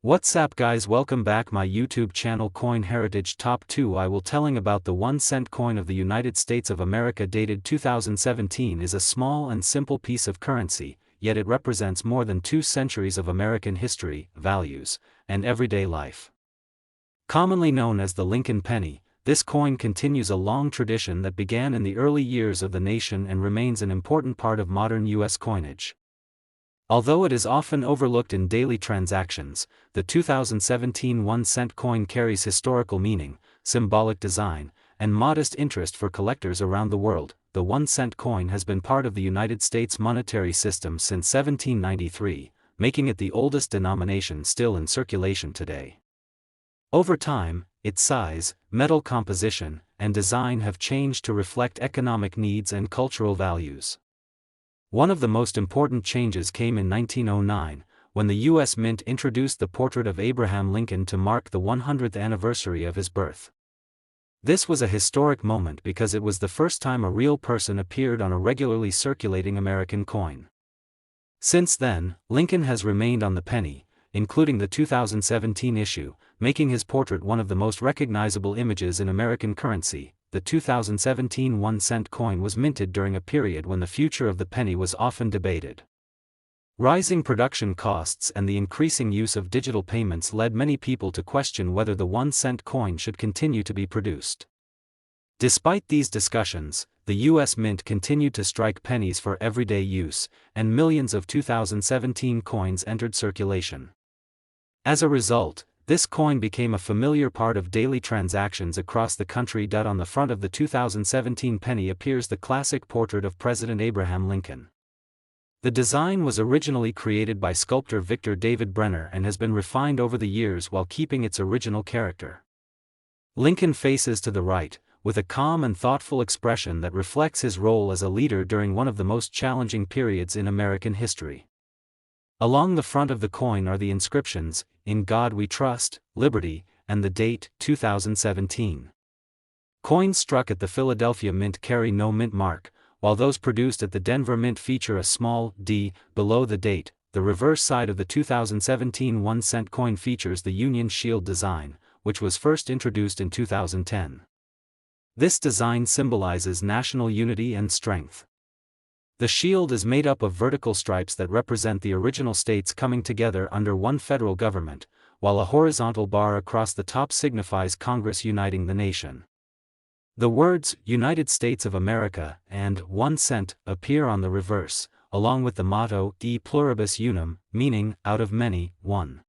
What's up guys, welcome back my YouTube channel Coin Heritage Top 2. I will telling about the 1 cent coin of the United States of America dated 2017 is a small and simple piece of currency, yet it represents more than 2 centuries of American history, values, and everyday life. Commonly known as the Lincoln penny, this coin continues a long tradition that began in the early years of the nation and remains an important part of modern U.S. coinage. Although it is often overlooked in daily transactions, the 2017 1 cent coin carries historical meaning, symbolic design, and modest interest for collectors around the world. The 1 cent coin has been part of the United States monetary system since 1793, making it the oldest denomination still in circulation today. Over time, its size, metal composition, and design have changed to reflect economic needs and cultural values. One of the most important changes came in 1909, when the U.S. Mint introduced the portrait of Abraham Lincoln to mark the 100th anniversary of his birth. This was a historic moment because it was the first time a real person appeared on a regularly circulating American coin. Since then, Lincoln has remained on the penny, including the 2017 issue, making his portrait one of the most recognizable images in American currency. The 2017 1 cent coin was minted during a period when the future of the penny was often debated. Rising production costs and the increasing use of digital payments led many people to question whether the 1 cent coin should continue to be produced. Despite these discussions, the U.S. Mint continued to strike pennies for everyday use, and millions of 2017 coins entered circulation. As a result, this coin became a familiar part of daily transactions across the country. On the front of the 2017 penny appears the classic portrait of President Abraham Lincoln. The design was originally created by sculptor Victor David Brenner and has been refined over the years while keeping its original character. Lincoln faces to the right, with a calm and thoughtful expression that reflects his role as a leader during one of the most challenging periods in American history. Along the front of the coin are the inscriptions, "In God We Trust," "Liberty," and the date, 2017. Coins struck at the Philadelphia Mint carry no mint mark, while those produced at the Denver Mint feature a small "D" below the date. The reverse side of the 2017 1 cent coin features the Union Shield design, which was first introduced in 2010. This design symbolizes national unity and strength. The shield is made up of vertical stripes that represent the original states coming together under one federal government, while a horizontal bar across the top signifies Congress uniting the nation. The words "United States of America" and "1 cent" appear on the reverse, along with the motto "E pluribus unum," meaning, out of many, one.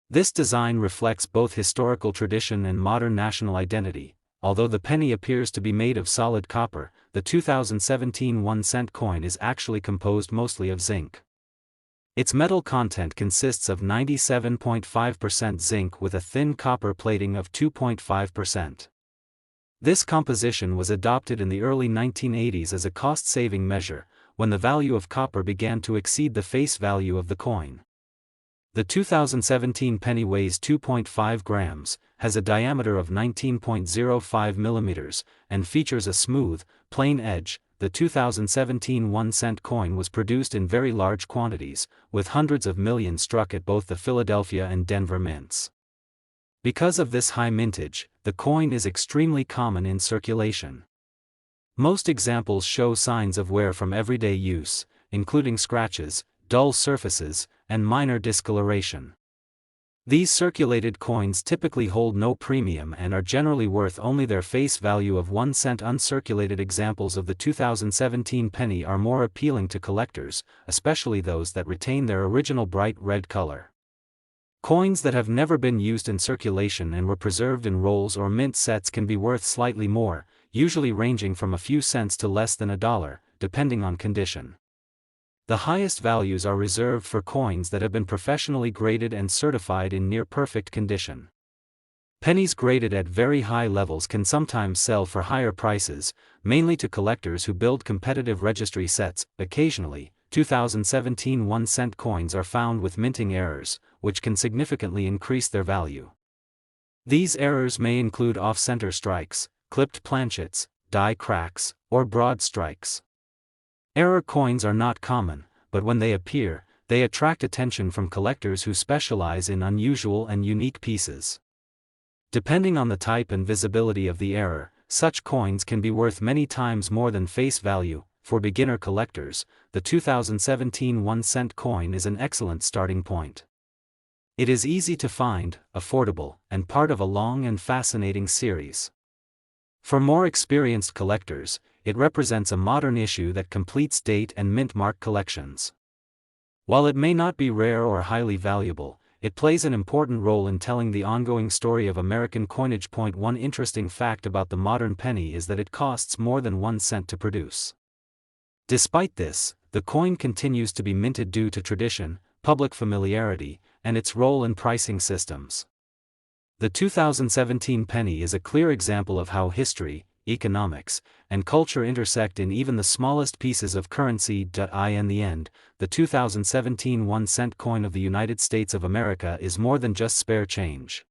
This design reflects both historical tradition and modern national identity. Although the penny appears to be made of solid copper, the 2017 1 cent coin is actually composed mostly of zinc. Its metal content consists of 97.5% zinc with a thin copper plating of 2.5%. This composition was adopted in the early 1980s as a cost-saving measure, when the value of copper began to exceed the face value of the coin. The 2017 penny weighs 2.5 grams, has a diameter of 19.05 millimeters, and features a smooth, plain edge. The 2017 1 cent coin was produced in very large quantities, with hundreds of millions struck at both the Philadelphia and Denver mints. Because of this high mintage, the coin is extremely common in circulation. Most examples show signs of wear from everyday use, including scratches, dull surfaces, and minor discoloration. These circulated coins typically hold no premium and are generally worth only their face value of 1 cent. Uncirculated examples of the 2017 penny are more appealing to collectors, especially those that retain their original bright red color. Coins that have never been used in circulation and were preserved in rolls or mint sets can be worth slightly more, usually ranging from a few cents to less than $1, depending on condition. The highest values are reserved for coins that have been professionally graded and certified in near-perfect condition. Pennies graded at very high levels can sometimes sell for higher prices, mainly to collectors who build competitive registry sets. Occasionally, 2017 1 cent coins are found with minting errors, which can significantly increase their value. These errors may include off-center strikes, clipped planchets, die cracks, or broad strikes. Error coins are not common, but when they appear, they attract attention from collectors who specialize in unusual and unique pieces. Depending on the type and visibility of the error, such coins can be worth many times more than face value. For beginner collectors, the 2017 1-cent coin is an excellent starting point. It is easy to find, affordable, and part of a long and fascinating series. For more experienced collectors, it represents a modern issue that completes date and mint mark collections. While it may not be rare or highly valuable, it plays an important role in telling the ongoing story of American coinage. One interesting fact about the modern penny is that it costs more than 1 cent to produce. Despite this, the coin continues to be minted due to tradition, public familiarity, and its role in pricing systems. The 2017 penny is a clear example of how history, economics, and culture intersect in even the smallest pieces of currency. In the end, the 2017 1-cent coin of the United States of America is more than just spare change.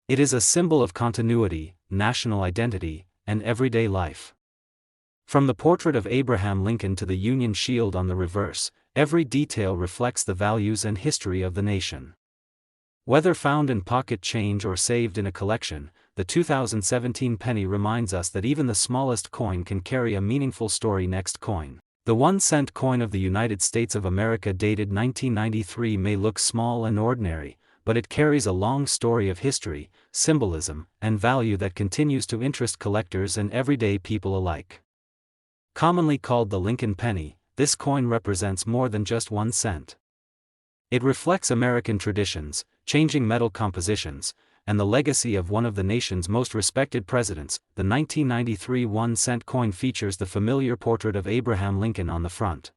It is a symbol of continuity, national identity, and everyday life. From the portrait of Abraham Lincoln to the Union Shield on the reverse, every detail reflects the values and history of the nation. Whether found in pocket change or saved in a collection, the 2017 penny reminds us that even the smallest coin can carry a meaningful story. Next coin. The 1-cent coin of the United States of America dated 1993 may look small and ordinary, but it carries a long story of history, symbolism, and value that continues to interest collectors and everyday people alike. Commonly called the Lincoln penny, this coin represents more than just 1 cent. It reflects American traditions, changing metal compositions, and the legacy of one of the nation's most respected presidents. The 1993 1-cent coin features the familiar portrait of Abraham Lincoln on the front.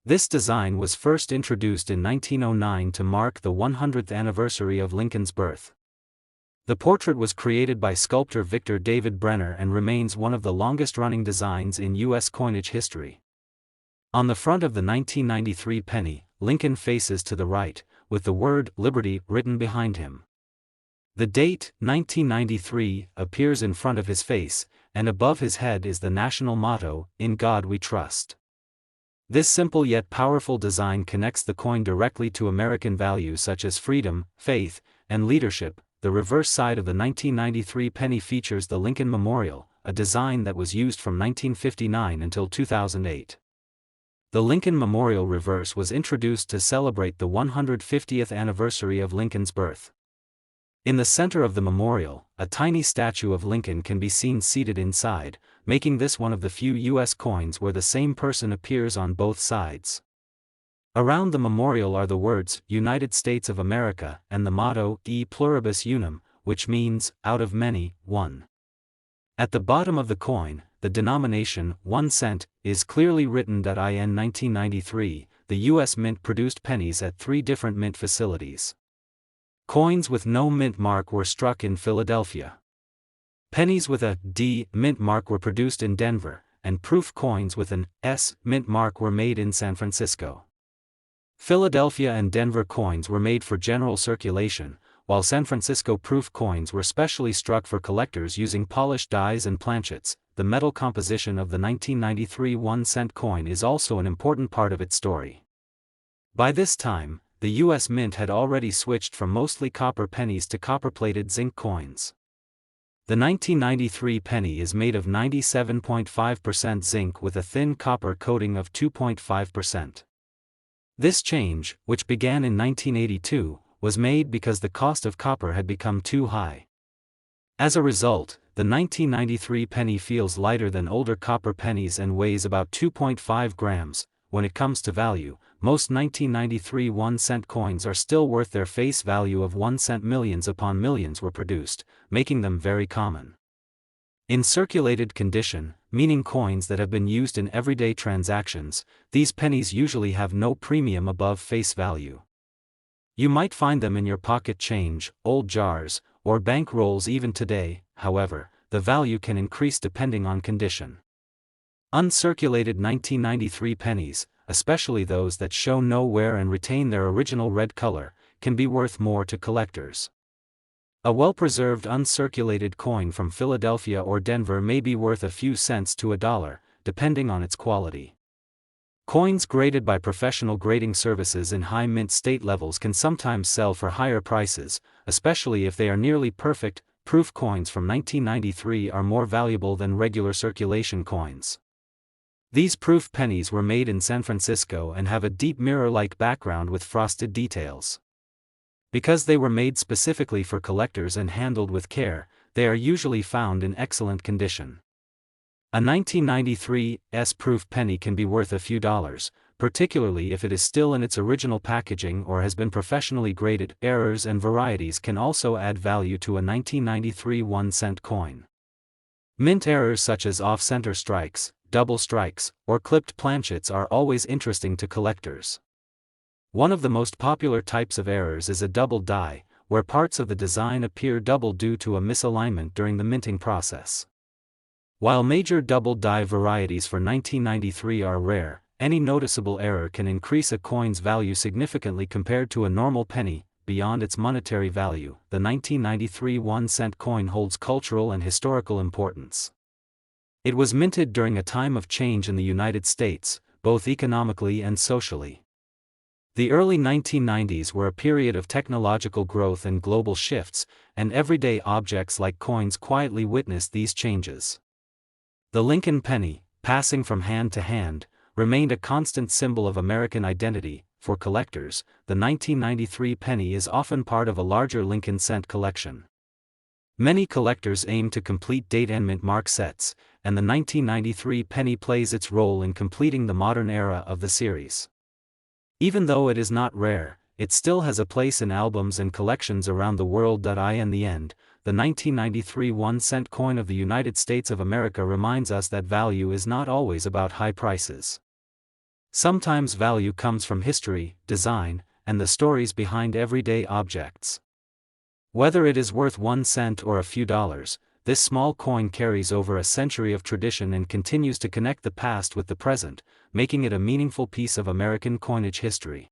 This design was first introduced in 1909 to mark the 100th anniversary of Lincoln's birth. The portrait was created by sculptor Victor David Brenner and remains one of the longest-running designs in U.S. coinage history. On the front of the 1993 penny, Lincoln faces to the right, with the word "Liberty" written behind him. The date, 1993, appears in front of his face, and above his head is the national motto, "In God We Trust." This simple yet powerful design connects the coin directly to American values such as freedom, faith, and leadership. The reverse side of the 1993 penny features the Lincoln Memorial, a design that was used from 1959 until 2008. The Lincoln Memorial reverse was introduced to celebrate the 150th anniversary of Lincoln's birth. In the center of the memorial, a tiny statue of Lincoln can be seen seated inside, making this one of the few U.S. coins where the same person appears on both sides. Around the memorial are the words, "United States of America," and the motto, "E pluribus unum," which means, out of many, one. At the bottom of the coin, the denomination, 1 cent, is clearly written. In 1993, the U.S. Mint produced pennies at 3 different mint facilities. Coins with no mint mark were struck in Philadelphia. Pennies with a D mint mark were produced in Denver, and proof coins with an S mint mark were made in San Francisco. Philadelphia and Denver coins were made for general circulation, while San Francisco proof coins were specially struck for collectors using polished dies and planchets. The metal composition of the 1993 1-cent coin is also an important part of its story. By this time, the U.S. Mint had already switched from mostly copper pennies to copper-plated zinc coins. The 1993 penny is made of 97.5% zinc with a thin copper coating of 2.5%. This change, which began in 1982, was made because the cost of copper had become too high. As a result, the 1993 penny feels lighter than older copper pennies and weighs about 2.5 grams. When it comes to value, most 1993 1-cent coins are still worth their face value of 1 cent. Millions upon millions were produced, making them very common. In circulated condition, meaning coins that have been used in everyday transactions, these pennies usually have no premium above face value. You might find them in your pocket change, old jars, or bank rolls even today. However, the value can increase depending on condition. Uncirculated 1993 pennies, especially those that show no wear and retain their original red color, can be worth more to collectors. A well-preserved uncirculated coin from Philadelphia or Denver may be worth a few cents to $1, depending on its quality. Coins graded by professional grading services in high mint state levels can sometimes sell for higher prices, especially if they are nearly perfect. Proof coins from 1993 are more valuable than regular circulation coins. These proof pennies were made in San Francisco and have a deep mirror-like background with frosted details. Because they were made specifically for collectors and handled with care, they are usually found in excellent condition. A 1993 S-proof penny can be worth a few dollars, particularly if it is still in its original packaging or has been professionally graded. Errors and varieties can also add value to a 1993 1-cent coin. Mint errors such as off-center strikes, double strikes, or clipped planchets are always interesting to collectors. One of the most popular types of errors is a double die, where parts of the design appear double due to a misalignment during the minting process. While major double die varieties for 1993 are rare, any noticeable error can increase a coin's value significantly compared to a normal penny. Beyond its monetary value, the 1993 1-cent coin holds cultural and historical importance. It was minted during a time of change in the United States, both economically and socially. The early 1990s were a period of technological growth and global shifts, and everyday objects like coins quietly witnessed these changes. The Lincoln penny, passing from hand to hand, remained a constant symbol of American identity. For collectors, the 1993 penny is often part of a larger Lincoln cent collection. Many collectors aim to complete date and mint mark sets, and the 1993 penny plays its role in completing the modern era of the series. Even though it is not rare, it still has a place in albums and collections around the world. In the end, the 1993 1-cent coin of the United States of America reminds us that value is not always about high prices. Sometimes value comes from history, design, and the stories behind everyday objects. Whether it is worth 1 cent or a few dollars, this small coin carries over a century of tradition and continues to connect the past with the present, making it a meaningful piece of American coinage history.